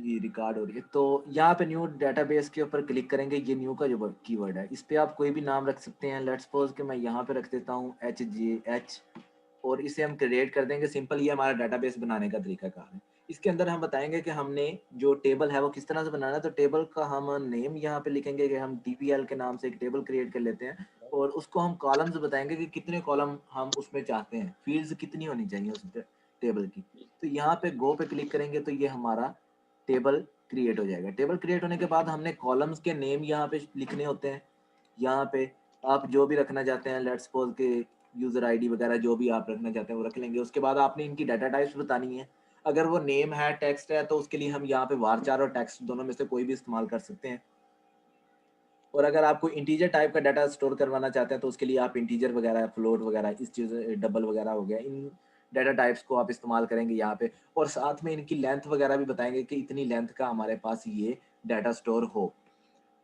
ये रिकॉर्ड हो रही है। तो यहाँ पे न्यू डेटाबेस के ऊपर क्लिक करेंगे। ये न्यू का जो कीवर्ड है, इस पे आप कोई भी नाम रख सकते हैं। लेट्स सपोज कि मैं यहाँ पे रख देता हूँ HJH, और इसे हम क्रिएट कर देंगे। सिंपल, ये हमारा डेटाबेस बनाने का तरीकाकार है। इसके अंदर हम बताएंगे कि हमने जो टेबल है वो किस तरह से बनाना है। तो टेबल का हम नेम यहाँ पे लिखेंगे कि हम TPL के नाम से एक टेबल क्रिएट कर लेते हैं, और उसको हम कॉलम्स बताएंगे कि कितने कॉलम हम उसमें चाहते हैं, फील्ड्स कितनी होनी चाहिए उस टेबल की। तो यहाँ पे गो पे क्लिक करेंगे तो ये हमारा टेबल क्रिएट हो जाएगा। टेबल क्रिएट होने के बाद हमने कॉलम्स के नेम यहाँ पे लिखने होते हैं। यहाँ पे आप जो भी रखना चाहते हैं, लेट्स सपोज के यूजर आईडी वगैरह जो भी आप रखना चाहते हैं वो रख लेंगे। उसके बाद आपने इनकी डाटा टाइप्स बतानी है। अगर वो नेम है, टेक्स्ट है, तो उसके लिए हम यहाँ पे वारचार और टेक्स्ट दोनों में से कोई भी इस्तेमाल कर सकते हैं। और अगर आपको इंटीजर टाइप का डाटा स्टोर करवाना चाहते हैं तो उसके लिए आप इंटीजर वगैरह, फ्लोट वगैरह, इस चीज़, डबल वगैरह हो गया, इन डाटा टाइप्स को आप इस्तेमाल करेंगे यहाँ पे। और साथ में इनकी लेंथ वगैरह भी बताएंगे कि इतनी लेंथ का हमारे पास ये डाटा स्टोर हो।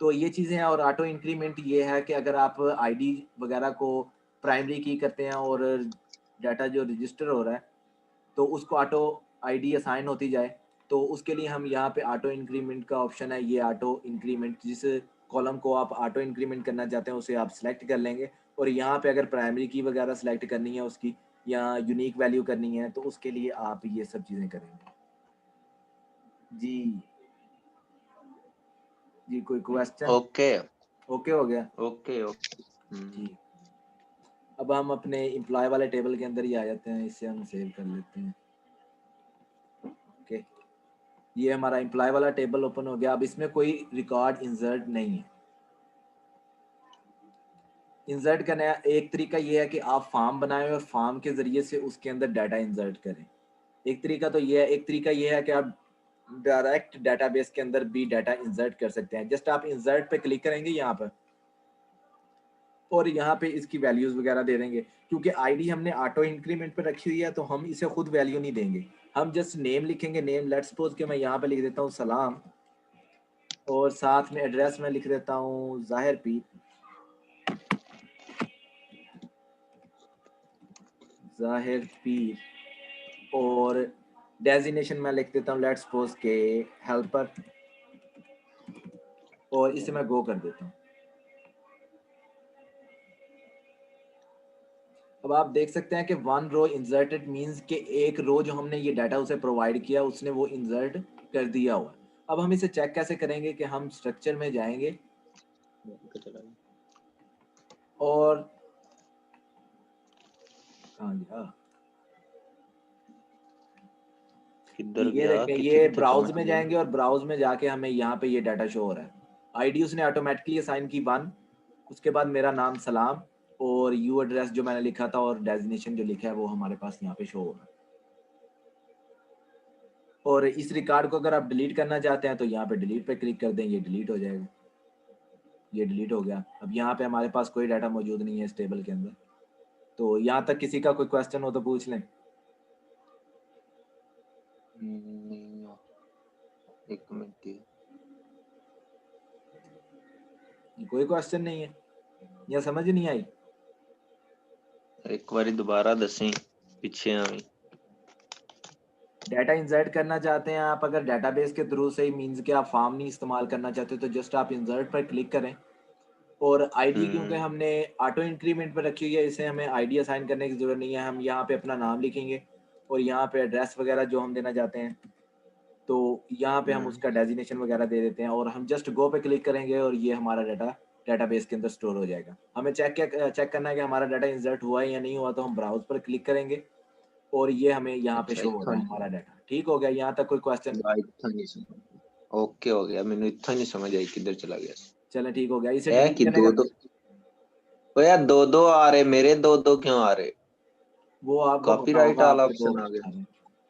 तो ये चीज़ें हैं। और ऑटो इंक्रीमेंट ये है कि अगर आप आईडी वगैरह को प्राइमरी की करते हैं और डाटा जो रजिस्टर हो रहा है तो उसको ऑटो आईडी असाइन होती जाए, तो उसके लिए हम यहाँ पे ऑटो इंक्रीमेंट का ऑप्शन है। ये ऑटो इंक्रीमेंट, जिस कॉलम को आप ऑटो इंक्रीमेंट करना चाहते हैं उसे आप सिलेक्ट कर लेंगे। और यहाँ पे अगर प्राइमरी की वगैरह सेलेक्ट करनी है उसकी, या यूनिक वैल्यू करनी है, तो उसके लिए आप ये सब चीज़ें करेंगे। जी जी, कोई क्वेश्चन? ओके ओके हो गया। Okay okay. जी, अब हम अपने एम्प्लॉय वाले टेबल के अंदर ही आ जाते हैं। इसे हम सेव कर लेते हैं। ओके, ये हमारा एम्प्लॉय वाला टेबल ओपन हो गया। अब इसमें कोई रिकॉर्ड इंसर्ट नहीं है। इंसर्ट करने का एक तरीका ये है कि आप फॉर्म बनाएं और फॉर्म के ज़रिए से उसके अंदर डाटा इंसर्ट करें। एक तरीका तो ये है। एक तरीका ये है कि आप डायरेक्ट डाटाबेस के अंदर भी डाटा इंसर्ट कर सकते हैं। जस्ट आप इंसर्ट पे क्लिक करेंगे यहाँ पर, और यहाँ पे इसकी वैल्यूज़ वगैरह दे देंगे। क्योंकि आईडी हमने ऑटो इंक्रीमेंट पे रखी हुई है तो हम इसे खुद वैल्यू नहीं देंगे। हम जस्ट नेम लिखेंगे। नेम लेट्स सपोज कि मैं यहाँ पे लिख देता हूँ सलाम, और साथ में एड्रेस में लिख देता हूँ ज़ाहिर पीर, ज़ाहिर पीर। और डेजिग्नेशन में लिख देता हूँ लेट्स सपोज के हेल्पर, और इसे मैं गो कर देता हूँ। अब आप देख सकते हैं कि वन रो इंसर्टेड मींस कि एक रो जो हमने ये डाटा उसे प्रोवाइड किया उसने वो इंसर्ट कर दिया हुआ। अब हम इसे चेक कैसे करेंगे कि हम स्ट्रक्चर में जाएंगे और कहाँ गया, किधर ये गया, देखें, किथे ये किथे ब्राउज पहुंच में गया। जाएंगे और ब्राउज में जाके हमें यहाँ पे ये डाटा शो हो रहा है। आईडी उसने ऑटोमेटिकली असाइन की 1, उसके बाद मेरा नाम सलाम, और यू एड्रेस जो मैंने लिखा था और डेजिग्नेशन जो लिखा है वो हमारे पास यहाँ पे शो हो रहा है। और इस रिकॉर्ड को अगर आप डिलीट करना चाहते हैं तो यहाँ पे डिलीट पे क्लिक कर दें, ये डिलीट हो जाएगा। ये डिलीट हो गया। अब यहाँ पे हमारे पास कोई डाटा मौजूद नहीं है इस टेबल के अंदर। तो यहाँ तक किसी का कोई क्वेश्चन हो तो पूछ लें। नहीं, एक मिनट। कोई क्वेश्चन नहीं है या समझ नहीं आई? एक बारी दोबारा दसी, पिछे आवी। डाटा इंसर्ट करना चाहते हैं आप अगर डेटाबेस के थ्रू से ही, मींस कि आप फॉर्म नहीं इस्तेमाल करना चाहते, तो जस्ट आप इंसर्ट पर क्लिक करें। और आईडी क्योंकि हमने ऑटो इंक्रीमेंट पर रखी हुई है, इसे हमें आईडी असाइन करने की जरूरत नहीं है। हम यहाँ पे अपना नाम लिखेंगे और यहाँ पे एड्रेस वगैरह जो हम देना चाहते हैं, तो यहाँ पे हम उसका डेजिग्नेशन वगैरह दे देते हैं, और हम जस्ट गो पे क्लिक करेंगे और ये हमारा डाटा डेटाबेस के अंदर स्टोर हो जाएगा। हमें चेक करना है कि हमारा डाटा इंसर्ट हुआ है या नहीं हुआ, तो हम ब्राउज पर क्लिक करेंगे और ये हमें यहाँ पे अच्छा, शो हो इतना रहा है नहीं हमारा डाटा। ठीक हो गया? यहाँ तक कोई क्वेश्चन? इतना नहीं समझ। ओके हो गया, मैंने इतना नहीं समझ आई किधर चला गया। चलें, ठीक हो गया। इसे है डिलीट कि करने दो का, दो, ओ यार दो दो आ रहे मेरे, दो दो क्यों आ रहे? वो आपको पता कॉपीराइट होगा वाला आपके ऑप्शन आ दोस्त आ गया। रहे हैं।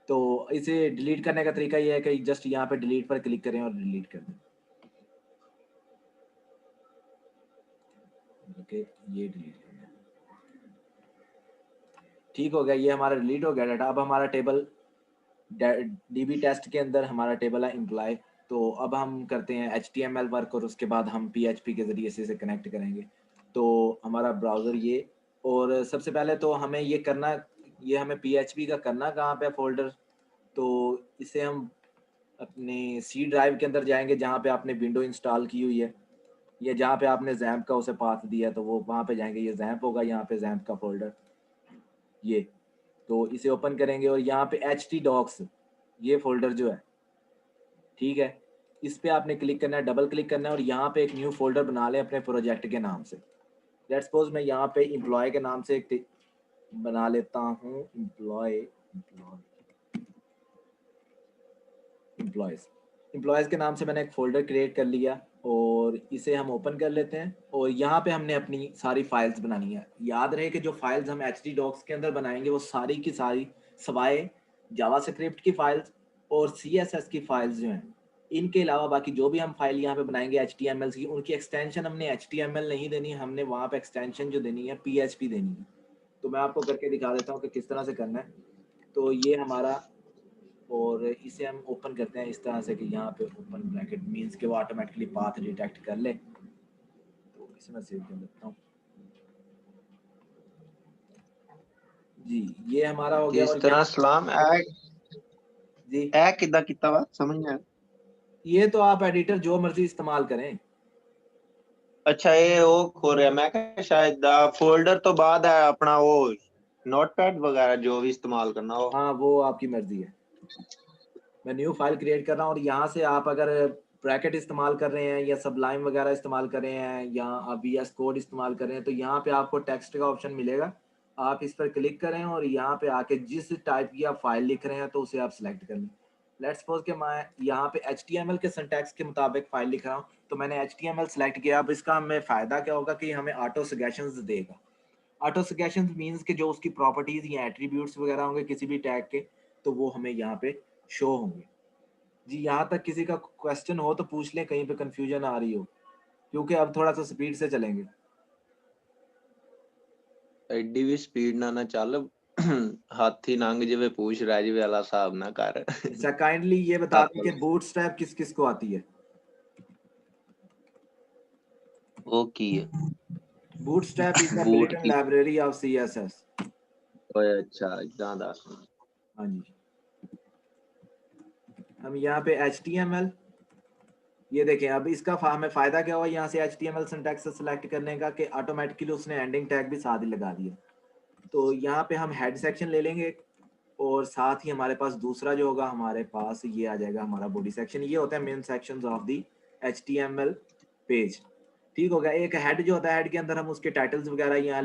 तो इसे डिलीट करने का तरीका ये है कि जस्ट यहाँ पे डिलीट पर क्लिक करें और डिलीट कर दें। ओके, ये डिलीट कर दें। ठीक हो गया, ये हमारा डिलीट हो गया डाटा। अब हमारा टेबल डीबी टेस्ट के अंदर हमारा टेबल है एम्प्लॉय। तो अब हम करते हैं HTML वर्क, और उसके बाद हम PHP के ज़रिए से इसे कनेक्ट करेंगे। तो हमारा ब्राउज़र ये, और सबसे पहले तो हमें ये करना, ये हमें PHP का करना कहाँ पे फोल्डर, तो इसे हम अपने सी ड्राइव के अंदर जाएंगे जहाँ पे आपने विंडो इंस्टॉल की हुई है, या जहाँ पे आपने जैम्प का उसे पाथ दिया, तो वो वहाँ पे जाएंगे, ये जैम्प होगा, यहाँ पे जैम्प का फोल्डर ये, तो इसे ओपन करेंगे और यहाँ पे htdocs ये फोल्डर जो है, ठीक है, इस पे आपने क्लिक करना है, डबल क्लिक करना है और यहाँ पे एक न्यू फोल्डर बना लें अपने प्रोजेक्ट के नाम से। लेट्स सपोज मैं यहाँ पे एम्प्लॉय के नाम से एक बना लेता हूँ, एम्प्लॉयज़ के नाम से मैंने एक फ़ोल्डर क्रिएट कर लिया और इसे हम ओपन कर लेते हैं और यहाँ पे हमने अपनी सारी फाइल्स बनानी है। याद रहे कि जो फाइल्स हम htdocs के अंदर बनाएंगे वो सारी की सारी सवाए जावास्क्रिप्ट की फाइल्स और CSS की फाइल्स जो हैं, इनके अलावा बाकी जो भी हम फाइल यहाँ पे बनाएंगे HTML की, उनकी एक्सटेंशन हमने HTML नहीं देनी है, हमने वहाँ पे एक्सटेंशन जो देनी है PHP देनी है। तो मैं आपको करके दिखा देता हूँ कि किस तरह से करना है। तो ये हमारा, और इसे हम ओपन करते हैं इस तरह से कि यहाँ पे ओपन ब्रैकेट मींस कि वो ऑटोमेटिकली पाथ डिटेक्ट कर ले। तो इसे मैं सेव कर देता हूँ जी, ये हमारा हो गया। किस और तरह यहाँ सलाम जी, ए किदा किता वा समझ नहीं आया। ये तो आप एडिटर जो मर्जी इस्तेमाल करें। अच्छा ये वो खो रहा मैं क्या शायद फोल्डर तो बाद है अपना वो नोटपैड वगैरह जो भी इस्तेमाल करना हो। हाँ, वो आपकी मर्जी है। मैं न्यू फाइल क्रिएट कर रहा हूँ और यहाँ से आप अगर ब्रैकेट इस्तेमाल कर रहे हैं या सबलाइम वगैरह इस्तेमाल कर रहे हैं या आप VS कोड इस्तेमाल कर रहे हैं, तो यहाँ पे आपको टेक्स्ट का ऑप्शन मिलेगा, आप इस पर क्लिक करें और यहाँ पे आके जिस टाइप की आप फाइल लिख रहे हैं तो उसे आप सिलेक्ट कर लें। लेट्स सपोज कि मैं यहाँ पे HTML के सिंटैक्स के मुताबिक फाइल लिख रहा हूँ, तो मैंने HTML सेलेक्ट किया। अब इसका हमें फ़ायदा क्या होगा कि हमें ऑटो सजेशंस देगा। ऑटो सजेशंस मीन्स कि जो उसकी प्रॉपर्टीज़ या एट्रीब्यूट्स वगैरह होंगे किसी भी टैग के, तो वो हमें यहाँ पे शो होंगे। जी, यहाँ तक किसी का क्वेश्चन हो तो पूछ लें, कहीं पे कंफ्यूजन आ रही हो, क्योंकि अब थोड़ा सा स्पीड से चलेंगे। एडी भी स्पीड ना चल हाथी लंघ जावे पूछ रह जावे वाला हिसाब ना कर। अच्छा, काइंडली ये बता दें कि बूटस्ट्रैप किस किस को आती है। वो की है bootstrap is the boot built-in की लाइब्रेरी ऑफ CSS। ओए अच्छा इदा दस हाँ जी, हम यहाँ पे HTML, ये देखें, अब इसका हमें फ़ायदा क्या हुआ यहाँ से HTML सिंटैक्स सेलेक्ट करने का कि ऑटोमेटिकली उसने एंडिंग टैग भी साथ ही लगा दिया। तो यहाँ पे हम हेड सेक्शन ले लेंगे और साथ ही हमारे पास दूसरा जो होगा, हमारे पास ये आ जाएगा हमारा बॉडी सेक्शन। ये होता है main sections of the HTML page. ठीक हो गया। एक हेड जो होता है, हेड के अंदर हम उसके टाइटल्स वगैरह या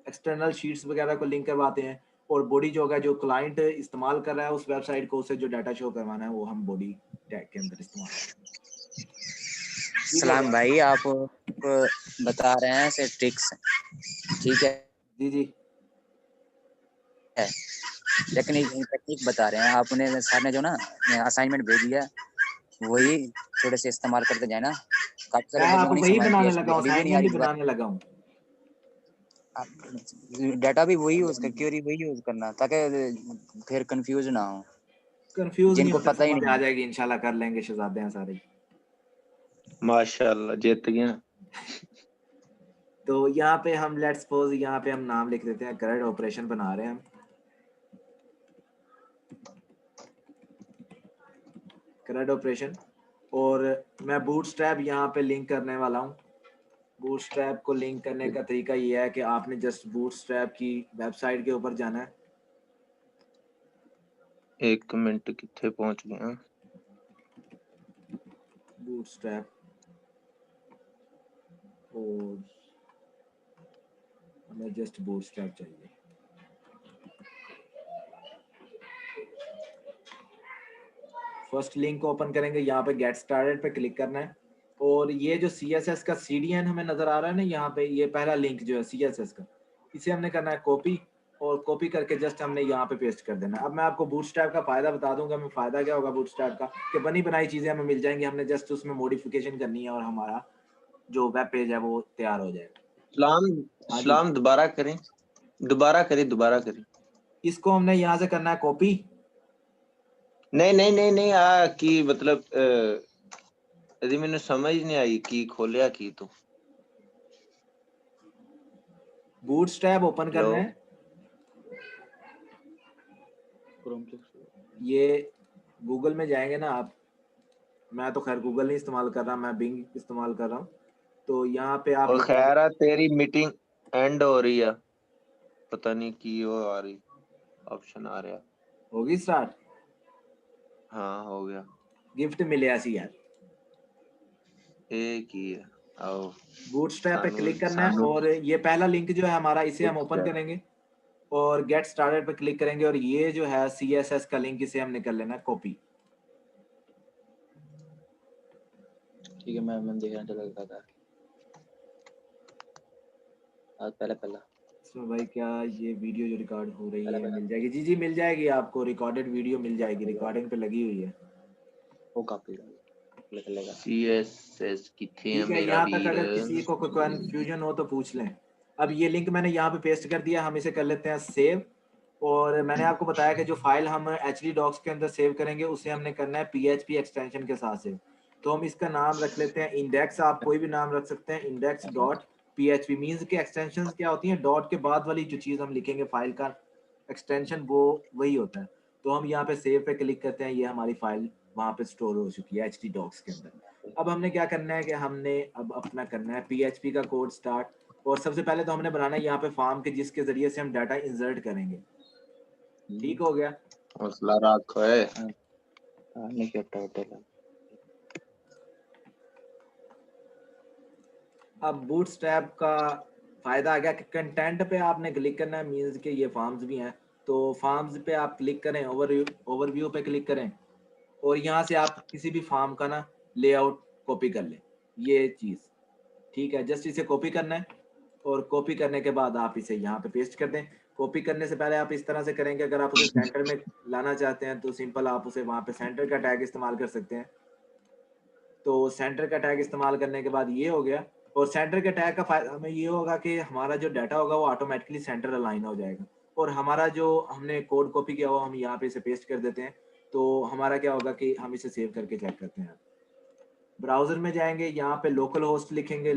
एक्सटर्नल शीट्स वगैरह को लिंक करवाते हैं, और बॉडी जो होगा, जो क्लाइंट इस्तेमाल कर रहा है उस वेबसाइट को, उसे जो डाटा शो करवाना है वो हम बॉडी टैग के अंदर इस्तेमाल करते हैं। ठीक हो सलाम गया। भाई, आप बता रहे हैं ऐसे ट्रिक्स, ठीक है, जी जी, टेक्निक बता रहे हैं आपने। सर ने जो ना असाइनमेंट भेज दिया, वही थोड़े से इस्तेमाल करते जाए ना, काफी मैं सारे बंदों आप को नहीं वही समझ बनाने आती लगा है, हूँ, रिव्यू नहीं आ असाइनमेंट रही ही दोबारा। बनाने लगा हूँ। डाटा भी वही यूज कर, क्वेरी वही यूज करना, ताकि फिर कंफ्यूज ना हो कंफ्यूज नहीं जिनको होते, पता ही समझ आ नहीं। जाएगी इंशाल्लाह, कर लेंगे शहजादे हैं सारे। माशाल्लाह जीत गया। तो यहाँ पे हम लेट्स सपोज यहाँ पे हम नाम लिख देते हैं, करंट ऑपरेशन बना रहे हैं हम, करंट ऑपरेशन। और मैं बूटस्ट्रैप यहाँ पे लिंक करने वाला हूँ। बूटस्ट्रैप को लिंक करने का तरीका ये है कि आपने जस्ट बूटस्ट्रैप की वेबसाइट के ऊपर जाना है। एक मिनट कितने पहुंच गया। बूटस्ट्रैप, और हमें जस्ट बूटस्ट्रैप चाहिए। फर्स्ट लिंक को ओपन करेंगे, यहाँ पे गेट स्टार्टेड पे क्लिक करना है, और ये जो CSS का CDN हमें नजर आ रहा है ना यहाँ पे, ये पहला लिंक जो है CSS का, इसे हमने करना है कॉपी, और कॉपी करके जस्ट हमने यहाँ पे पेस्ट कर देना है। अब मैं आपको बूटस्ट्रैप का फायदा बता दूंगा। हमें फायदा क्या होगा बूटस्ट्रैप का, कि बनी बनाई चीजें हमें मिल जाएंगी, हमने जस्ट उसमें मॉडिफिकेशन करनी है और हमारा जो वेब पेज है वो तैयार हो जाएगा। सलाम हाँ जी, सलाम दोबारा करें। इसको हमने यहाँ से करना है कॉपी। नहीं आ की मतलब यदि मैंने समझ नहीं आई की खोलिया की तो। बूटस्ट्रैप ओपन हेलो करना है, ये गूगल में जाएंगे ना आप, मैं तो खैर गूगल नहीं इस्तेमाल कर रहा, मैं बिंग इस्तेमाल कर रहा हूँ। तो यहाँ पे आप और खैर तेरी मीटिंग एंड हो रही है, पता नहीं की वो आ रही, ऑप्शन आ रहा। होगी स्टार्ट। हाँ हो गया। गिफ्ट मिले ऐसी यार। एक ही है। आओ बूटस्ट्रैप पे सानू क्लिक करना है सानू और ये पहला लिंक जो है हमारा, इसे हम ओपन Bootstrap। करेंगे और गेट स्टार्टेड पे क्लिक करेंगे और ये जो है CSS का लिंक, इसे हमने कर लेना है कॉपी। ठीक है, मैं देख रहा चला था आज पहला इसमें भाई क्या ये वीडियो जो रिकॉर्ड हो रही है पहला मिल जाएगी? जी जी मिल जाएगी आपको, रिकॉर्डेड वीडियो मिल जाएगी, रिकॉर्डिंग पे लगी हुई है। वो काफी लेगा। CSS किथे है ठीक है, मेरा यहाँ तक वीर। अगर किसी को कोई कंफ्यूजन हो तो पूछ लें। अब ये लिंक मैंने यहाँ पे पेस्ट कर दिया, हम इसे कर लेते हैं सेव। और मैंने आपको बताया कि जो फाइल हम HD डॉक्स के अंदर सेव करेंगे उसे हमने करना है PHP एक्सटेंशन के साथ सेव। तो हम इसका नाम रख लेते हैं इंडेक्स, आप कोई भी नाम रख सकते हैं, इंडेक्स डॉट PHP। मीन्स के एक्सटेंशन क्या होती हैं, डॉट के बाद वाली जो चीज़ हम लिखेंगे फाइल का एक्सटेंशन वो वही होता है। तो हम यहाँ पे सेव पे क्लिक करते हैं, ये हमारी फाइल वहाँ पे स्टोर हो चुकी है HD डॉक्स के अंदर। अब हमने क्या करना है कि हमने अब अपना करना है PHP का कोड स्टार्ट। और सबसे पहले तो हमने बनाना है यहाँ पे फॉर्म के जिसके जरिए से हम डाटा इंसर्ट करेंगे। ठीक हो गया। हौसला रखो है। नहीं क्या टोटल अब बूटस्ट्रैप का फायदा आ गया कि कंटेंट पे आपने क्लिक करना है, मीन्स के ये फॉर्म्स भी हैं। तो फॉर्म्स पे आप क्लिक करें, ओवरव्यू पे क्लिक करें और यहाँ से आप किसी भी फॉर्म का ना लेआउट कॉपी कर लें, ये चीज़। ठीक है, जस्ट इसे कॉपी करना है और कॉपी करने के बाद आप इसे यहाँ पे पेस्ट कर दें। कॉपी करने से पहले आप इस तरह से करेंगे, अगर आप उसे सेंटर में लाना चाहते हैं तो सिंपल आप उसे वहाँ पे सेंटर का टैग इस्तेमाल कर सकते हैं। तो सेंटर का टैग इस्तेमाल करने के बाद ये हो गया। और सेंटर के टैग का फायदा हमें ये होगा कि हमारा जो डाटा होगा वो ऑटोमेटिकली सेंटर अलाइन हो जाएगा। और हमारा जो हमने कोड कॉपी किया हुआ हम यहाँ पे इसे पेस्ट कर देते हैं। तो हमारा क्या होगा कि हम इसे सेव करके चेक करते हैं। ब्राउजर में जाएंगे, यहाँ पे लोकल होस्ट लिखेंगे,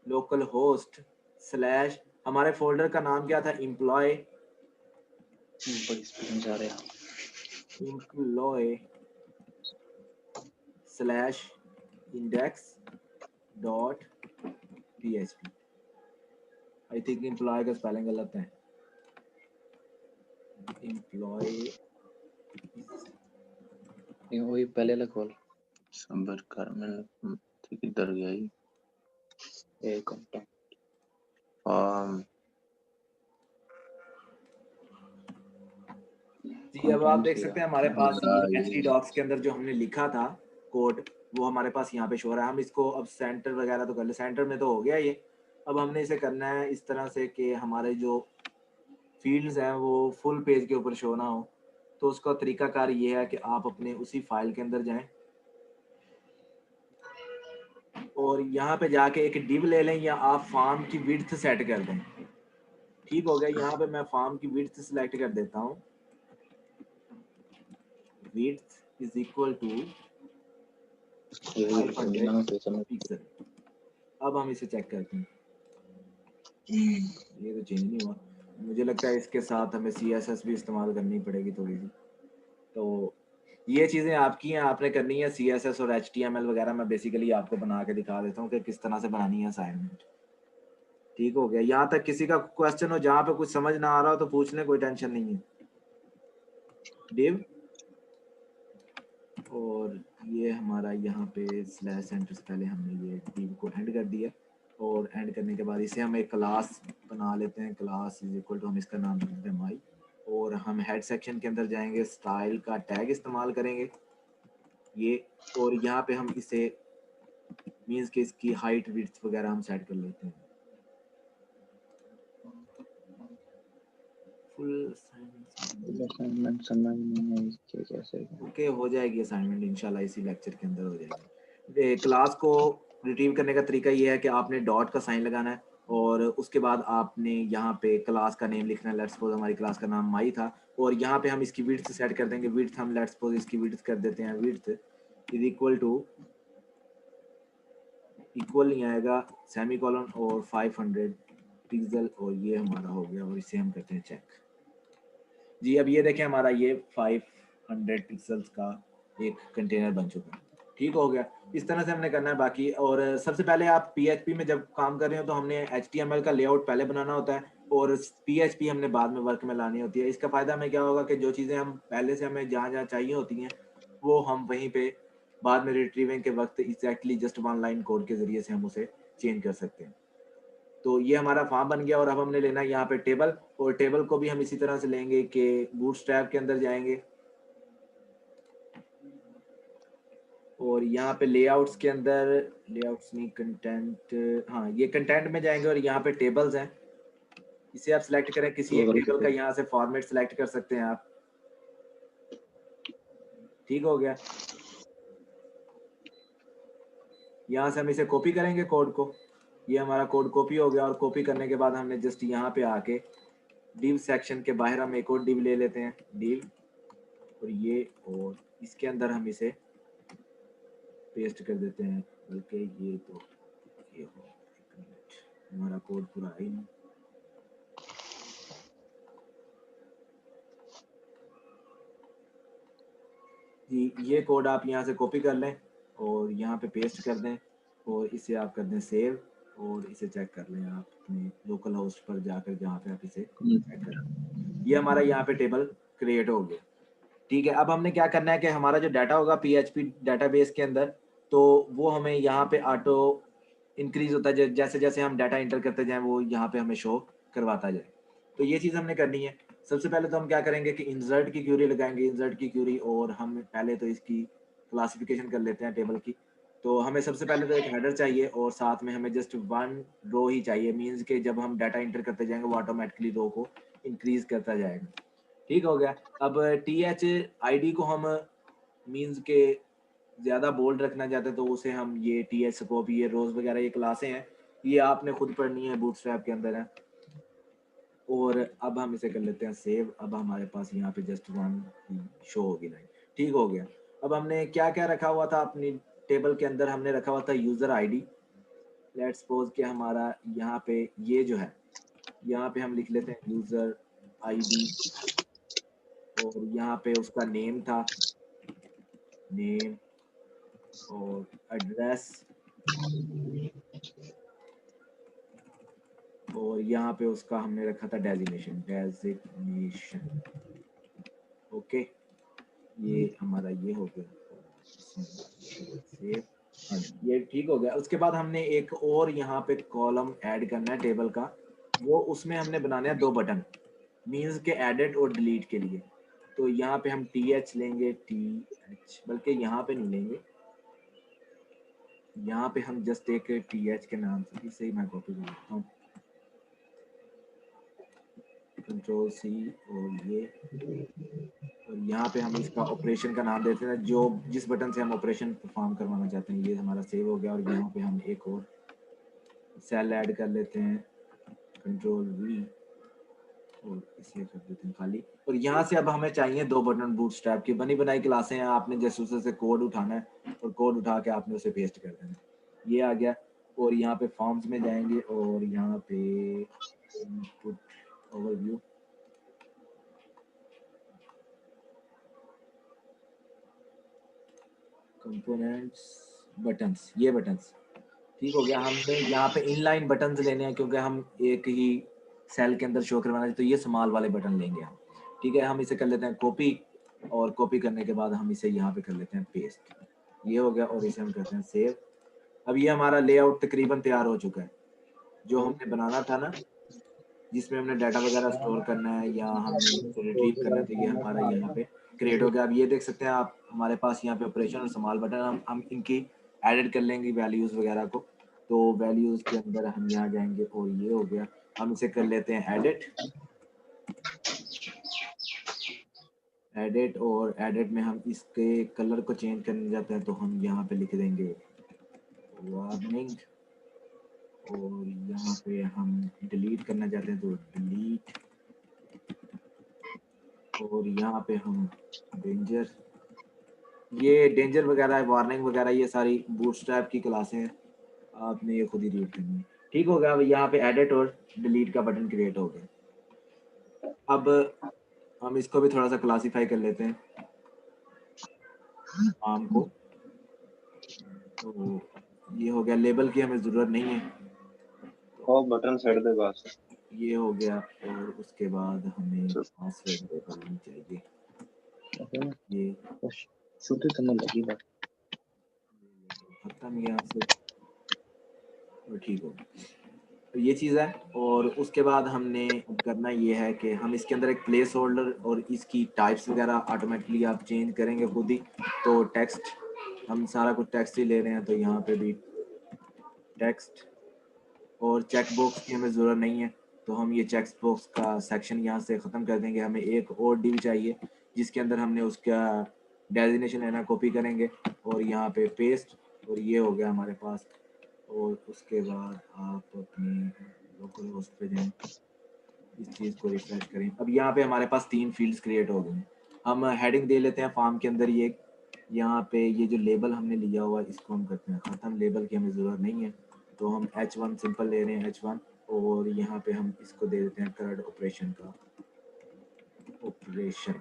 लोकल होस्ट स्लैश, हमारे फोल्डर का नाम क्या था, employ slash index dot PHP। I think employ का स्पेलिंग गलत है, एम्प्लॉय वही पहले वाला खोल सबर कर, मैं किधर गया ये एक कॉन्टैक्ट फॉर्म। जी। अब आप देख सकते हैं हमारे पास HD डॉक्स के अंदर जो हमने लिखा था कोड वो हमारे पास यहाँ पे शो हो रहा है। हम इसको अब सेंटर वगैरह तो कर ले, सेंटर में तो हो गया ये। अब हमने इसे करना है इस तरह से कि हमारे जो फील्ड्स हैं वो फुल पेज के ऊपर शो ना हो। तो उसका तरीकाकार ये है कि आप अपने उसी फाइल के अंदर जाएं और यहाँ पे जाके एक डिव ले लें या आप फॉर्म की विड्थ सेट कर दें। ठीक हो गया, यहाँ पे मैं फॉर्म की विड्थ सिलेक्ट कर देता हूँ, width is equal to 500 pixel. अब हम इसे चेक करते हैं, ये तो चेंज नहीं हुआ। मुझे लगता है इसके साथ हमें CSS भी इस्तेमाल करनी पड़ेगी थोड़ी सी। तो ये चीज़ें आपकी हैं, आपने करनी है। CSS और HTML वगैरह मैं बेसिकली आपको बना के दिखा देता हूँ कि किस तरह से बनानी है असाइनमेंट। ठीक हो गया। यहाँ तक किसी का क्वेश्चन हो जहाँ पे कुछ समझ ना आ रहा हो तो पूछ लें, कोई टेंशन नहीं है। डिव और ये हमारा यहाँ पे स्लैश सेंटर से पहले हमने ये डिव को एंड कर दिया और एंड करने के बाद इसे हम एक क्लास बना लेते हैं। क्लास इज इक्वल टू, हम इसका नाम रख देते हैं माई। और हम हेड सेक्शन के अंदर जाएंगे, स्टाइल का टैग इस्तेमाल करेंगे ये। और यहाँ पे हम इसे मीन्स के इसकी हाइट विड्थ वगैरह हम सेट कर लेते हैं। फुल असाइनमेंट समझ नहीं आई कि कैसे ओके हो जाएगी असाइनमेंट इंशाल्लाह, इसी लेक्चर के अंदर हो जाएगी। क्लास को रिट्रीव करने का तरीका ये है कि आपने डॉट का साइन लगाना है और उसके बाद आपने यहाँ पे क्लास का नेम लिखना है। लेट्स सपोज हमारी क्लास का नाम माई था और यहाँ पे हम इसकी विड्थ सेट कर देंगे। विड्थ हम लेट्स सपोज इसकी विड्थ कर देते हैं, width is equal to, equal नहीं आएगा, सेमीकोलन और 500 पिक्सल। और ये हमारा हो गया और इसे हम करते हैं चेक। जी अब ये देखें हमारा ये 500 पिक्सल्स का एक कंटेनर बन चुका है। ठीक हो गया, इस तरह से हमने करना है बाकी। और सबसे पहले आप PHP में जब काम कर रहे हो तो हमने HTML का लेआउट पहले बनाना होता है और PHP हमने बाद में वर्क में लानी होती है। इसका फ़ायदा हमें क्या होगा कि जो चीज़ें हम पहले से हमें जहाँ चाहिए होती हैं वो हम वहीं पे बाद में रिट्रीविंग के वक्त exactly just one line code के ज़रिए से हम उसे चेंज कर सकते हैं। तो ये हमारा फॉर्म बन गया और अब हमने लेना है यहाँ पे टेबल, और टेबल को भी हम इसी तरह से लेंगे कि बूटस्ट्रैप के अंदर जाएंगे और यहाँ पे लेआउट्स के अंदर, लेआउट्स नहीं कंटेंट, हाँ ये कंटेंट में जाएंगे और यहाँ पे टेबल्स हैं, इसे आप सिलेक्ट करें, किसी एक टेबल का यहाँ से फॉर्मेट सिलेक्ट कर सकते हैं आप। ठीक हो गया, यहाँ से हम इसे कॉपी करेंगे कोड को, ये हमारा कोड कॉपी हो गया। और कॉपी करने के बाद हमने जस्ट यहाँ पे आके डिव सेक्शन के बाहर हम एक और डिव ले लेते हैं, डिव, और ये, और इसके अंदर हम इसे पेस्ट कर देते हैं, बल्कि ये तो ये हो, एक मिनट, हमारा कोड पूरा आई नहीं, जी ये कोड आप यहाँ से कॉपी कर लें और यहाँ पे पेस्ट कर दें और इसे आप कर दें सेव, और इसे चेक कर लें आप अपने लोकल होस्ट पर जाकर जहाँ पे आप इसे चेक करें। ये हमारा यहाँ पे टेबल क्रिएट हो गया। ठीक है, अब हमने क्या करना है कि हमारा जो डाटा होगा PHP डाटाबेस के अंदर, तो वो हमें यहाँ पे ऑटो इंक्रीज होता है, जैसे जैसे हम डाटा इंटर करते जाएं वो यहाँ पे हमें शो करवाता जाए। तो ये चीज़ हमने करनी है। सबसे पहले तो हम क्या करेंगे कि इंसर्ट की क्यूरी लगाएंगे, इंसर्ट की क्यूरी, और हम पहले तो इसकी क्लासिफिकेशन कर लेते हैं टेबल की। तो हमें सबसे पहले तो एक हेडर चाहिए और साथ में हमें जस्ट वन रो ही चाहिए, मीन्स के जब हम डाटा इंटर करते जाएंगे वो ऑटोमेटिकली रो को इंक्रीज करता जाएगा। ठीक हो गया, अब THID को हम मीन्स के ज़्यादा बोल्ड रखना चाहते हैं तो उसे हम ये TH स्कोप, ये रोज वगैरह ये क्लासें हैं, ये आपने खुद पढ़नी है, बूटस्ट्रैप के अंदर है। और अब हम इसे कर लेते हैं सेव। अब हमारे पास यहाँ पे जस्ट वन शो होगी लाइन। ठीक हो गया, अब हमने क्या क्या रखा हुआ था अपनी टेबल के अंदर, हमने रखा हुआ था यूज़र ID। लेट्स सपोज कि हमारा यहाँ पे ये जो है, यहाँ पे हम लिख लेते हैं यूज़र ID, और यहाँ पे उसका नेम था, नेम, और एड्रेस, और यहाँ पे उसका हमने रखा था डेजिग्नेशन। ओके, ये हमारा ये हो गया सेव, ये ठीक हो गया। उसके बाद हमने एक और यहाँ पे कॉलम ऐड करना है टेबल का, वो उसमें हमने बनाने हैं 2 बटन, मीन्स के एडिट और डिलीट के लिए। तो यहाँ पे हम TH लेंगे, TH, बल्कि यहाँ पे नहीं लेंगे, यहाँ पे हम जस्ट एक TH के नाम से, इसे ही मैं कॉपी कर लेता हूँ, Ctrl C, और ये, और यहाँ पे हम इसका ऑपरेशन का नाम देते हैं, जो जिस बटन से हम ऑपरेशन परफॉर्म करवाना चाहते हैं। ये हमारा सेव हो गया, और यहाँ पे हम एक और सेल ऐड कर लेते हैं, Ctrl V, और इसे कर देते हैं खाली। और यहाँ से अब हमें चाहिए 2 बटन बूटस्ट्रैप की, बनी बनाई क्लासें हैं, आपने जैसे उससे कोड उठाना है और कोड उठा के आपने उसे पेस्ट कर देना है। ये आ गया, और यहाँ पे फॉर्म्स में जाएंगे और यहाँ पे इनपुट ओवरव्यू, कंपोनेंट्स, बटन्स, ये बटन्स। ठीक हो गया, हमने यहाँ पे इनलाइन बटन्स लेने हैं क्योंकि हम एक ही सेल के अंदर शो करवाना है, तो ये स्मॉल वाले बटन लेंगे हम। ठीक है, हम इसे कर लेते हैं कॉपी, और कॉपी करने के बाद हम इसे यहाँ पे कर लेते हैं पेस्ट। ये हो गया, और इसे हम करते हैं सेव। अब ये हमारा लेआउट तकरीबन तैयार हो चुका है, जो हमने बनाना था ना, जिसमें हमने डाटा वगैरह स्टोर करना है या हमने इसे रिट्रीव करना है, तो ये हमारा यहाँ पे क्रिएट हो गया। अब ये देख सकते हैं आप, हमारे पास यहाँ पे ऑपरेशन और स्मॉल बटन, हम इनकी एडिट कर लेंगे वैल्यूज़ वगैरह को। तो वैल्यूज़ के अंदर हम यहाँ जाएंगे, और ये हो गया, हम इसे कर लेते हैं एडिट, और एडिट में हम इसके कलर को चेंज करने जाते हैं, तो हम यहाँ पे लिख देंगे वार्निंग, और यहाँ पे हम डिलीट करना चाहते हैं तो डिलीट, और यहाँ पे हम डेंजर, ये डेंजर वगैरह, वार्निंग वगैरह, ये सारी बूटस्ट्रैप की क्लासें हैं, आपने ये खुद ही रीड करनी है। ठीक हो गया, अब यहाँ पे एडिट और डिलीट का बटन क्रिएट हो गया। अब हम इसको भी थोड़ा सा क्लासीफाई कर लेते हैं। फार्म को। तो ये हो गया, लेबल की हमें ज़रूरत नहीं है, वो बटन सेट दे बस। ये हो गया। और उसके बाद हमें पासवर्ड करनी चाहिए, ये शुद्ध समझ लगी बात। खत्म यहाँ से, और ठीक हो गया। तो ये चीज़ है। और उसके बाद हमने अब करना ये है कि हम इसके अंदर एक प्लेस होल्डर और इसकी टाइप्स वगैरह ऑटोमेटिकली आप चेंज करेंगे खुद ही। तो टेक्स्ट, हम सारा कुछ टेक्स्ट ही ले रहे हैं, तो यहाँ पे भी टेक्स्ट। और चेक बॉक्स की हमें ज़रूरत नहीं है, तो हम ये चेक बॉक्स का सेक्शन यहाँ से ख़त्म कर देंगे। हमें एक और डिव चाहिए जिसके अंदर हमने उसका डेजिग्नेशन है ना कॉपी करेंगे और यहाँ पे पेस्ट, और ये हो गया हमारे पास। और उसके बाद आप अपनी लोकल होस्ट पे जाएं, इस चीज़ को रिफ्रेश करें। अब यहाँ पे हमारे पास 3 फील्ड्स क्रिएट हो गए हैं। हम हेडिंग दे लेते हैं फॉर्म के अंदर, ये यहाँ पे ये जो लेबल हमने लिया हुआ है इसको हम करते हैं ख़त्म, लेबल की हमें ज़रूरत नहीं है। तो हम H1 सिंपल ले रहे हैं, H1। और यहाँ पे हम इसको दे देते हैं करंट ऑपरेशन का ऑपरेशन।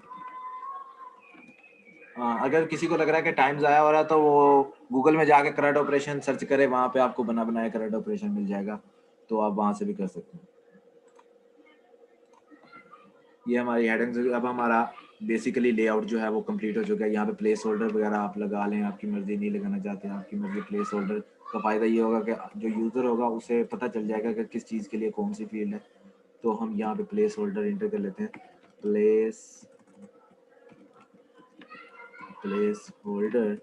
अगर किसी को लग रहा है कि टाइम ज़ाया हो रहा है तो वो गूगल में जाके करंट ऑपरेशन सर्च करे, वहाँ पे आपको बना बनाया करंट ऑपरेशन मिल जाएगा, तो आप वहाँ से भी कर सकते हैं। ये हमारी हेडिंग्स। अब हमारा बेसिकली लेआउट जो है वो कंप्लीट हो चुका है। यहाँ पे प्लेस होल्डर वगैरह आप लगा लें, आपकी मर्जी, नहीं लगाना चाहते हैं आपकी मर्जी। प्लेस होल्डर का फ़ायदा ये होगा कि जो यूज़र होगा उसे पता चल जाएगा कि किस चीज़ के लिए कौन सी फील्ड है। तो हम यहाँ पे प्लेस होल्डर इंटर कर लेते हैं, place holder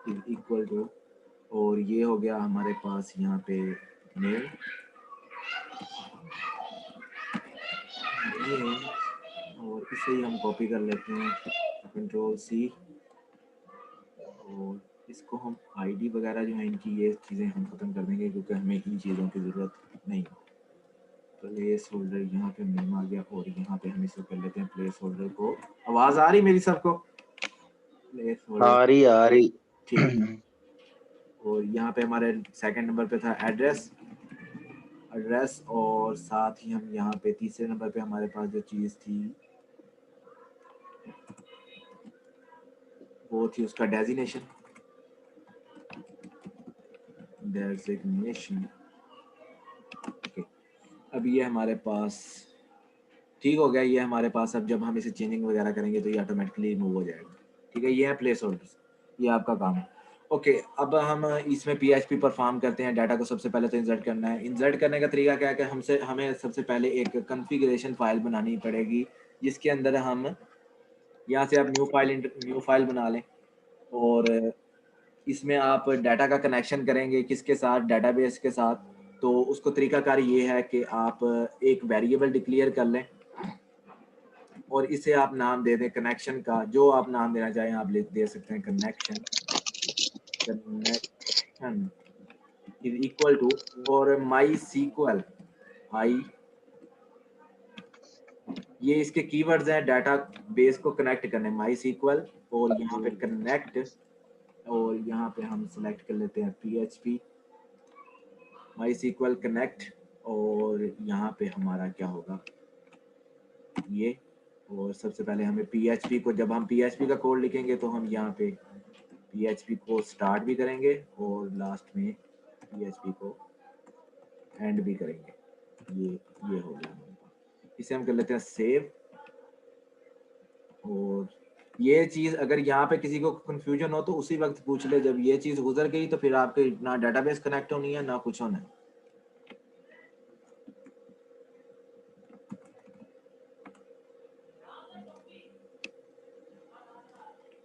is equal to, और ये हो गया हमारे पास यहाँ पे नेम, और इसे ही हम कॉपी कर लेते हैं, Ctrl+C। और इसको हम आईडी वगैरह जो है इनकी ये चीज़ें हम ख़त्म कर देंगे क्योंकि हमें इन चीज़ों की ज़रूरत नहीं। प्लेस होल्डर यहाँ पे नेम आ गया, और यहाँ पे हम इसको कर लेते हैं प्लेस होल्डर को। आवाज़ आ रही मेरी सबको? प्लेस होल्डर, आ रही ठीक। और यहाँ पे हमारे सेकंड नंबर पे था एड्रेस, और साथ ही हम यहाँ पे तीसरे नंबर पे हमारे पास जो चीज़ थी वो थी उसका डेजिग्नेशन। अब ये हमारे पास ठीक हो गया। ये हमारे पास अब जब हम इसे चेंजिंग वगैरह करेंगे तो ये ऑटोमेटिकली मूव हो जाएगा। ठीक है, ये है प्लेस होल्डर्स, ये आपका काम है। ओके, अब हम इसमें PHP परफॉर्म करते हैं। डाटा को सबसे पहले तो इंसर्ट करना है। इंसर्ट करने का तरीका क्या है कि हमें सबसे पहले एक कॉन्फ़िगरेशन फाइल बनानी पड़ेगी जिसके अंदर हम, यहाँ से आप न्यू फाइल बना लें, और इसमें आप डाटा का कनेक्शन करेंगे किसके साथ, डाटाबेस के साथ। तो उसको तरीकाकार ये है कि आप एक वेरिएबल डिक्लेयर कर लें और इसे आप नाम दे दें कनेक्शन का, जो आप नाम देना चाहें आप दे सकते हैं। कनेक्शन इज इक्वल टू, और माई सीक्वल, आई, ये इसके कीवर्ड्स हैं डाटा बेस को कनेक्ट करने, माई सीक्वल, और यहाँ पे कनेक्ट, और यहाँ पे हम सेलेक्ट कर लेते हैं PHP माई सीक्वल कनेक्ट। और यहाँ पे हमारा क्या होगा ये, और सबसे पहले हमें PHP को, जब हम PHP का कोड लिखेंगे तो हम यहाँ पे PHP को स्टार्ट भी करेंगे और लास्ट में PHP को एंड भी करेंगे। ये हो गया हमारे पास। इसे हम कर लेते हैं सेव। और ये चीज़ अगर यहाँ पे किसी को कंफ्यूजन हो तो उसी वक्त पूछ ले, जब ये चीज़ गुजर गई तो फिर आपके ना डेटाबेस कनेक्ट होनी है ना कुछ होना है।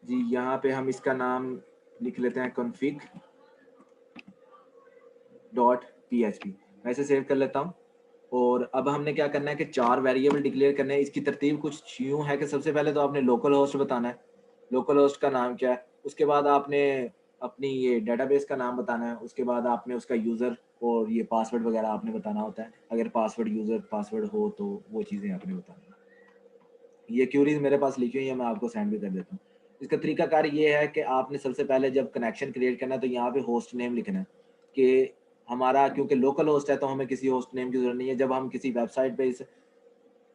जी, यहाँ पे हम इसका नाम लिख लेते हैं config.php। मैं इसे सेव कर लेता हूँ। और अब हमने क्या करना है कि 4 वेरिएबल डिक्लेयर करने हैं। इसकी तरतीब कुछ यूँ है कि सबसे पहले तो आपने लोकल होस्ट बताना है, लोकल होस्ट का नाम क्या है। उसके बाद आपने अपनी ये डेटाबेस का नाम बताना है। उसके बाद आपने उसका यूज़र और ये पासवर्ड वगैरह आपने बताना होता है। अगर पासवर्ड यूज़र पासवर्ड हो तो वो चीज़ें आपने बतानी है। ये क्यूरीज मेरे पास लिखी हुई है, मैं आपको सेंड भी कर देता हूँ। इसका तरीकाकार ये है कि आपने सबसे पहले जब कनेक्शन क्रिएट करना है तो यहाँ पे होस्ट नेम लिखना है कि हमारा, क्योंकि लोकल होस्ट है तो हमें किसी होस्ट नेम की जरूरत नहीं है। जब हम किसी वेबसाइट पे इस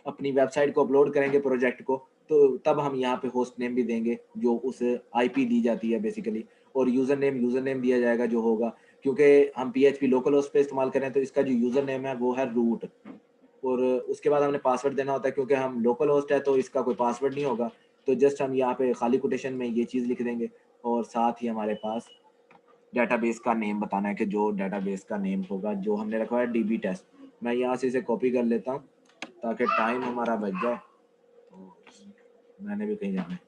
अपनी वेबसाइट को अपलोड करेंगे प्रोजेक्ट को, तो तब हम यहाँ पे होस्ट नेम भी देंगे जो उस आईपी दी जाती है बेसिकली, और यूज़र नेम दिया जाएगा जो होगा, क्योंकि हम PHP लोकल होस्ट पे इस्तेमाल कर रहे हैं तो इसका जो यूज़र नेम है वो है रूट, और उसके बाद हमने पासवर्ड देना होता है क्योंकि हम लोकल होस्ट है तो इसका कोई पासवर्ड नहीं होगा, तो जस्ट हम यहाँ पे खाली कोटेशन में ये चीज़ लिख देंगे, और साथ ही हमारे पास डेटाबेस का नेम बताना है कि जो डेटाबेस का नेम होगा जो हमने रखा है DB टेस्ट। मैं यहाँ से इसे कॉपी कर लेता हूँ ताकि टाइम हमारा बच जाए, और मैंने भी कहीं जाना है।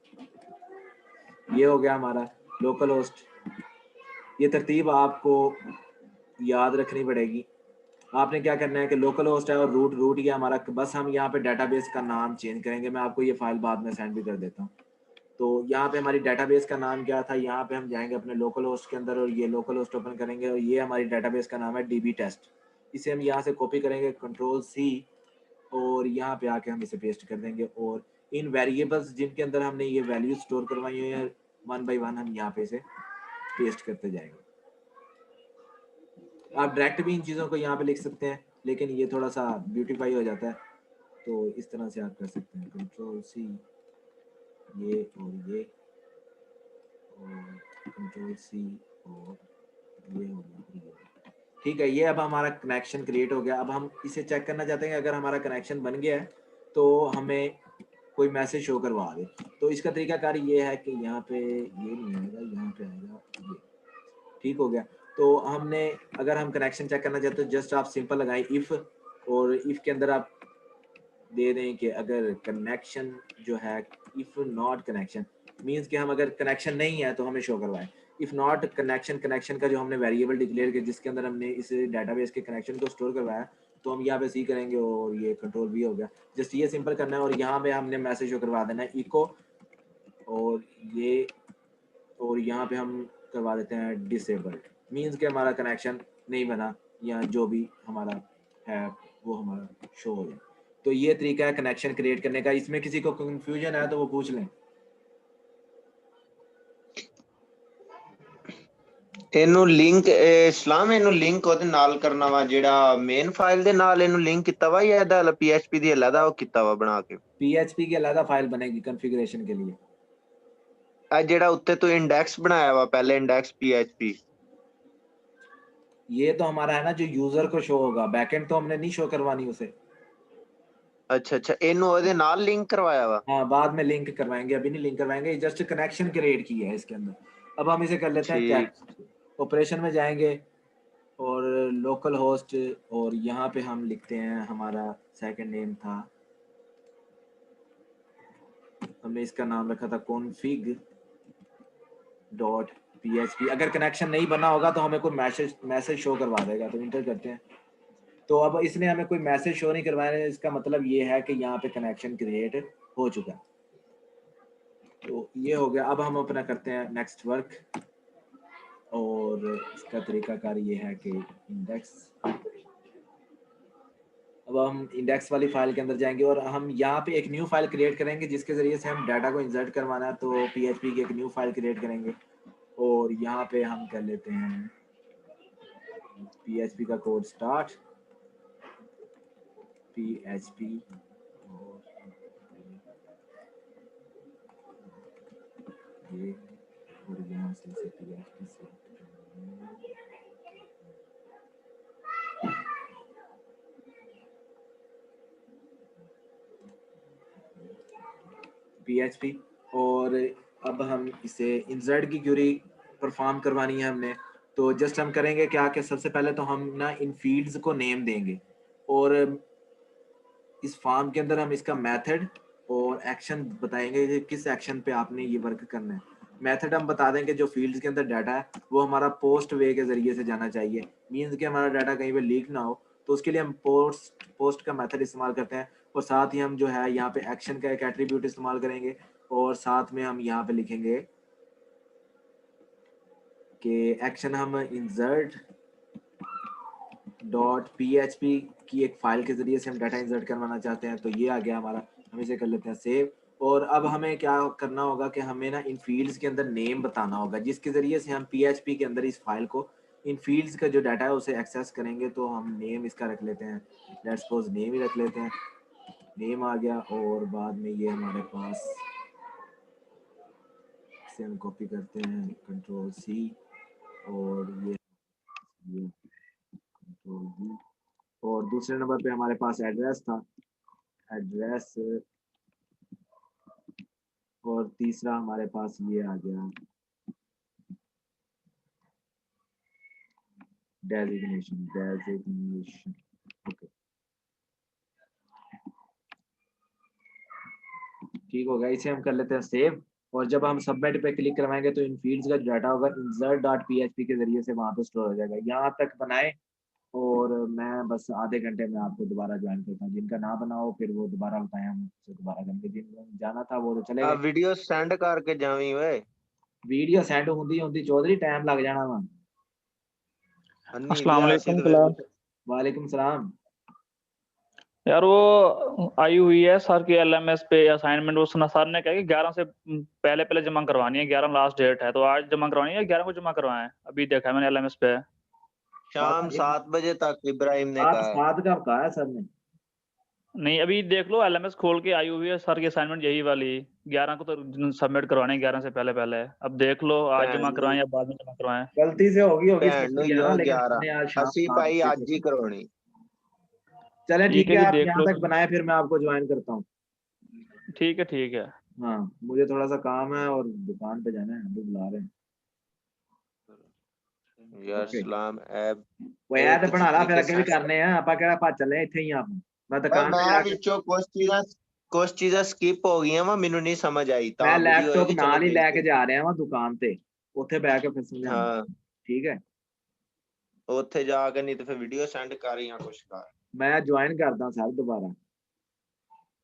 ये हो गया हमारा लोकल होस्ट। ये तरतीब आपको याद रखनी पड़ेगी। आपने क्या करना है कि लोकल होस्ट है और रूट ये हमारा, बस हम यहाँ पे डेटाबेस का नाम चेंज करेंगे। मैं आपको ये फाइल बाद में सेंड भी कर देता हूँ। तो यहाँ पे हमारी डेटाबेस का नाम क्या था, यहाँ पे हम जाएंगे अपने लोकल होस्ट के अंदर और ये लोकल होस्ट ओपन करेंगे और ये हमारी डेटाबेस का नाम है DB टेस्ट। इसे हम यहाँ से कॉपी करेंगे Ctrl+C और यहाँ पे आके हम इसे पेस्ट कर देंगे, और इन वेरिएबल्स जिनके अंदर हमने ये वैल्यू स्टोर करवाई है 1 बाय 1 हम यहाँ पे इसे पेस्ट करते जाएंगे। आप डायरेक्ट भी इन चीज़ों को यहाँ पे लिख सकते हैं, लेकिन ये थोड़ा सा ब्यूटीफाई हो जाता है, तो इस तरह से आप कर सकते हैं। Ctrl+C ये और Ctrl+C और ये हो गया। ठीक है, ये अब हमारा कनेक्शन क्रिएट हो गया। अब हम इसे चेक करना चाहते हैं अगर हमारा कनेक्शन बन गया है तो हमें कोई मैसेज शो करवा दे। तो इसका तरीकाकार ये है कि यहाँ पे ये नहीं आएगा, यहाँ पे आएगा ये। ठीक हो गया। तो हमने अगर हम कनेक्शन चेक करना चाहते हो जस्ट आप सिंपल लगाएं इफ़, और इफ़ के अंदर आप दे दें कि अगर कनेक्शन जो है, इफ़ नॉट कनेक्शन मीन्स कि हम अगर कनेक्शन नहीं है तो हमें शो करवाएं। इफ़ नॉट कनेक्शन, कनेक्शन का जो हमने वेरिएबल डिक्लेयर किया जिसके अंदर हमने इस डेटाबेस के कनेक्शन को स्टोर करवाया, तो हम यहाँ पे सी करेंगे और ये Ctrl+V हो गया। जस्ट ये सिंपल करना है और यहाँ पे हमने मैसेज शो करवा देना है इको, और ये, और यहाँ पे हम करवा देते हैं डिसेबल्ड, मीन्स कि हमारा कनेक्शन नहीं बना या जो भी हमारा है वो हमारा शो हो जाए। तो ये तरीका है कनेक्शन क्रिएट करने का। इसमें किसी को कंफ्यूजन है तो वो पूछ लें। ਇਹਨੂੰ ਲਿੰਕ ਇਸਲਾਮ ਇਹਨੂੰ ਲਿੰਕ ਉਹਦੇ ਨਾਲ ਕਰਨਾ ਵਾ ਜਿਹੜਾ ਮੇਨ ਫਾਈਲ ਦੇ ਨਾਲ ਇਹਨੂੰ ਲਿੰਕ ਕੀਤਾ ਵਾ ਜਾਂ ਇਹਦਾ PHP ਦੀ ਅਲੱਗਾ ਉਹ ਕੀਤਾ ਵਾ ਬਣਾ ਕੇ PHP की अलग फाइल बनेगी कॉन्फ़िगरेशन के लिए। ਆ ਜਿਹੜਾ ਉੱਤੇ ਤੋਂ ਇੰਡੈਕਸ ਬਣਾਇਆ ਵਾ ਪਹਿਲੇ ਇੰਡੈਕਸ PHP ये तो हमारा है ना जो यूजर को शो होगा, बैकएंड तो हमने नहीं शो करवानी उसे। ਅੱਛਾ ਅੱਛਾ ਇਹਨੂੰ ਉਹਦੇ ਨਾਲ ਲਿੰक करवाया वा हाँ, बाद में लिंक करवाएंगे, अभी नहीं लिंक करवाएंगे, जस्ट कनेक्शन क्रिएट किया है इसके अंदर। अब हम इसे कर लेते हैं ठीक चेक। ऑपरेशन में जाएंगे और लोकल होस्ट, और यहाँ पे हम लिखते हैं हमारा सेकंड नेम था, हमने इसका नाम रखा था config.php। अगर कनेक्शन नहीं बना होगा तो हमें कोई मैसेज शो करवा देगा, तो इंटर करते हैं। तो अब इसने हमें कोई मैसेज शो नहीं करवाया, इसका मतलब ये है कि यहाँ पे कनेक्शन क्रिएट हो चुका है। तो ये हो गया। अब हम अपना करते हैं नेक्स्ट वर्क, और इसका तरीकाकार ये है कि इंडेक्स, अब हम इंडेक्स वाली फाइल के अंदर जाएंगे और हम यहाँ पे एक न्यू फाइल क्रिएट करेंगे जिसके ज़रिए से हम डाटा को इंसर्ट करवाना है। तो PHP की एक न्यू फाइल क्रिएट करेंगे और यहाँ पे हम कर लेते हैं PHP का कोड स्टार्ट PHP, और ये, और यहाँ से PHP से PHP, और अब हम इसे इंसर्ट की क्यूरी परफॉर्म करवानी है हमने। तो जस्ट हम करेंगे क्या कि सबसे पहले तो हम ना इन फील्ड्स को नेम देंगे, और इस फॉर्म के अंदर हम इसका मेथड और एक्शन बताएंगे कि किस एक्शन पे आपने ये वर्क करना है। मेथड हम बता देंगे जो फील्ड्स के अंदर डाटा है वो हमारा पोस्ट वे के ज़रिए से जाना चाहिए, मीन्स कि हमारा डाटा कहीं पे लीक ना हो, तो उसके लिए हम पोस्ट का मेथड इस्तेमाल करते हैं। और साथ ही हम जो है यहाँ पे एक्शन का एक एट्रीब्यूट इस्तेमाल करेंगे, और साथ में हम यहाँ पे लिखेंगे कि एक्शन हम insert.php की एक फाइल के जरिए से हम डाटा इंसर्ट करवाना चाहते हैं। तो ये आ गया हमारा, हम इसे कर लेते हैं सेव। और अब हमें क्या करना होगा कि हमें ना इन फील्ड्स के अंदर नेम बताना होगा जिसके ज़रिए से हम PHP के अंदर इस फाइल को, इन फील्ड्स का जो डाटा है उसे एक्सेस करेंगे। तो हम नेम इसका रख लेते हैं, लेट्स सपोज नेम ही रख लेते हैं। नेम आ गया और बाद में ये हमारे पास, इसे हम कॉपी करते हैं कंट्रोल सी और ये कंट्रोल वी, और दूसरे नंबर पे हमारे पास एड्रेस था, एड्रेस, और तीसरा हमारे पास ये आ गया डेजिग्नेशन। ओके ठीक हो गया, इसे हम कर लेते हैं सेव, और जब हम सबमिट पे क्लिक करवाएंगे तो इन फील्ड्स का डाटा होगा insert.php के जरिए से वहां पे स्टोर हो जाएगा। यहाँ तक बनाए और मैं बस आधे घंटे में आपको दोबारा ज्वाइन करता हूँ। जिनका ना बना हो फिर वो दोबारा बताएं, हम उससे दोबारा करेंगे। जिनको जाना था वो तो चले आ गए। वीडियो सेंड करके जावी ओए वीडियो सेंड होंदी होंदी चौधरी टाइम लग जाना वा। अन्नी अस्सलाम दिया वालेकुम सिद्ध सलाम। वालेकुम सलाम। यार वो आई हुई है सर की एलएमएस पे असाइनमेंट, वो सर ने कहा कि 11 से पहले पहले जमा करवानी है, 11 लास्ट डेट है, तो आज जमा करवानी है या 11 को जमा करवाएं? अभी देखा है मैंने एलएमएस पे। शाम 7 बजे तक इब्राहिम ने सात कहा है। सात का कहा है सर ने। नहीं अभी देख लो एलएमएस खोल के, आई हुई है सर की असाइनमेंट यही वाली, 11 को तो सबमिट करवानी है, 11 से पहले पहले। अब देख लो आज जमा भैन करवाएं या बाद में जमा करवाएं। गलती से होगी भैन सिर्फ नु 11, यो लेकिन 11 हमने आज शाम असी 7 भाई बजे आज ही से। करवानी। चले ठीक ठीक है है, जी, आप देख यहाँ लो तक तो। बनाए फिर मैं आपको ज्वाइन करता हूँ। ठीक है ठीक है। हाँ मुझे थोड़ा सा काम है और दुकान पे जाना है, अभी बुला रहे हैं। यार ओके सलाम ऐप वो ਇਹ यार ਤੇ बना ला तस्दीक फिर अगे भी सेट करने हैं, आप ਕਿਹੜਾ ਭੱਜ ਚੱਲੇ ਇੱਥੇ ਹੀ आप। मैं ਓਏ दुकान पे ਮੈਂ जाके, ਵਿੱਚੋਂ ਕੁਝ ਚੀਜ਼ਾਂ ਸਕਿਪ ਹੋ ਗਈਆਂ ਵਾ, ਮੈਨੂੰ ਨਹੀਂ ਸਮਝ ਆਈ मैं ਤਾਂ ਵੀਡੀਓ लैपटॉप ਹੋਏਗੀ ਚਲੋ ਨਾਲ ਹੀ भेज लेके ਦੇ। जा रहा हूँ दुकान पे, ਉੱਥੇ ਬਹਿ ਕੇ ਫਿਰ ਸਮਝਾਣਾ। ਹਾਂ ठीक है ਉੱਥੇ ਜਾ ਕੇ ਨਹੀਂ ਤੇ ਫਿਰ ਵੀਡੀਓ ਸੈਂਡ ਕਰ ਜਾਂ ਕੁਛ ਕਰ। मैं ज्वाइन करदा सर दोबारा।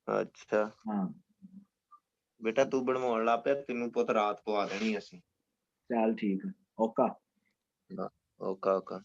ਅੱਛਾ हाँ ਬੇਟਾ ਤੂੰ ਬਣਵਾਉਣ ਲੱਗ ਪਿਆ, ਤੈਨੂੰ ਪੁੱਤ ਰਾਤ ਪਵਾ ਦੇਣੀ ਅਸੀਂ। चल ठीक है ओका। ਓਕਾ ਓਕਾ।